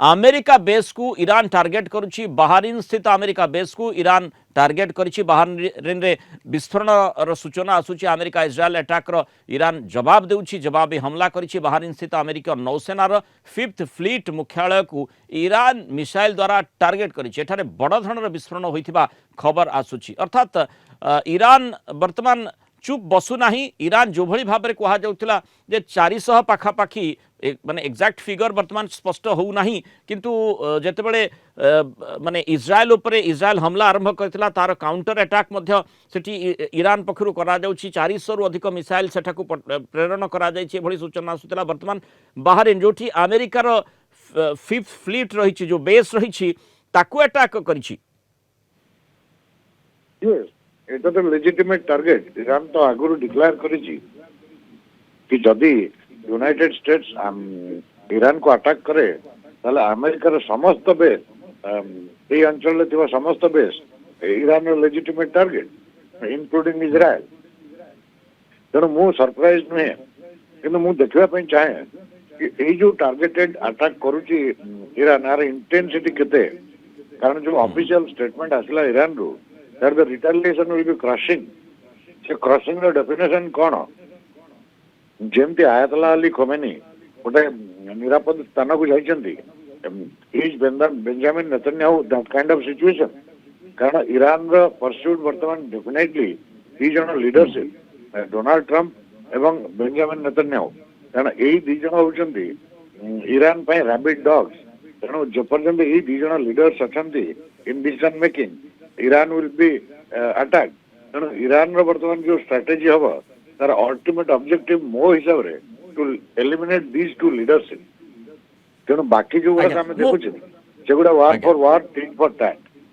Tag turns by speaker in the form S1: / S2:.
S1: America base को Iran target करुच्ची Bahrain स्थित America base को ईरान टार्गेट करिछि बाहरीन रे विस्फोरण सूचना आसुची अमेरिका इज्राएल अटैक रो ईरान जवाब देउछि जवाबी हमला करिछि बाहरीन स्थित अमेरिका नौसेनार 5th फ्लीट मुख्यालय को ईरान मिसाइल द्वारा टार्गेट करिछि एठारे बड़ धरणर विस्फोरण होइथिबा खबर आसुची अर्थात ईरान वर्तमान चुप बसु नाही ईरान जो भली भाबरे कहा जाउतिला जे 400 पाखापाखी माने एक्जाक्ट फिगर वर्तमान स्पष्ट हो नाही किंतु जेते बळे माने इज्राएल उपरे इज्राएल हमला आरंभ करथिला तार काउंटर अटैक मध्य सेठी ईरान पखरु करा जाउछि 400 रु अधिक मिसाइल सेठाकु प्रेरण करा जाइछि भली सूचना आसुतिला वर्तमान बाहर जोठी अमेरिका रो 5th फ्लीट रहिछि जो बेस रहिछि ताकु अटैक करिछि
S2: এটা তো লেজিটিমেট টার্গেট ইরান তো আগরু ডিক্লেয়ার করেছি কি যদি यूनाइटेड स्टेट्स ইরান को अटैक करे তাহলে আমেরিকার সমস্ত বেস এই অঞ্চলে থাকা সমস্ত বেস ইরানের লেজিটিমেট টার্গেট ইনক্লুডিং ইসরায়েল তেଣୁ ମୁଁ ସରପ୍ରାଇଜ ନୁହେଁ କିନ୍ତୁ ମୁଁ ଦେଖିବା ପାଇଁ ଚାହେଁ କି ଏଇ ଯୋଉ ଟାର୍ଗେଟେଡ ଆଟାକ୍ କରୁଛି ଇରାନ ଆର ଇଣ୍ଟେନ୍ସିଟି କେତେ କାରଣ ଯୋଉ ଅଫିସିଆଲ ଷ୍ଟେଟମେଣ୍ଟ ଆସିଲା ଇରାନରୁ that the retaliation will be crushing. So crushing the definition कौन? जेमती आयतुल्लाह अली खोमेनी गोटे निरापद स्थान को जाइछन्ती is Benjamin Netanyahu that kind of situation कारण ईरान रो परस्यूट वर्तमान डेफिनेटली दी जन लीडरशिप डोनाल्ड ट्रम्प एवं बेंजामिन नेतन्याहू कारण एई दी जन होचन्ती ईरान पे रैबिट डॉग्स तेणु जेपर्यंत एई दी जन लीडर्स अछन्ती in decision making Iran will be attacked. तेणु ईरान रो वर्तमान जो स्ट्रेटेजी हबो तार अल्टीमेट ऑब्जेक्टिव मो हिसाब रे to eliminate these two leadership तेणु बाकी जो गुड़ा हम देखुछे सेगुड़ा war for war tit for TET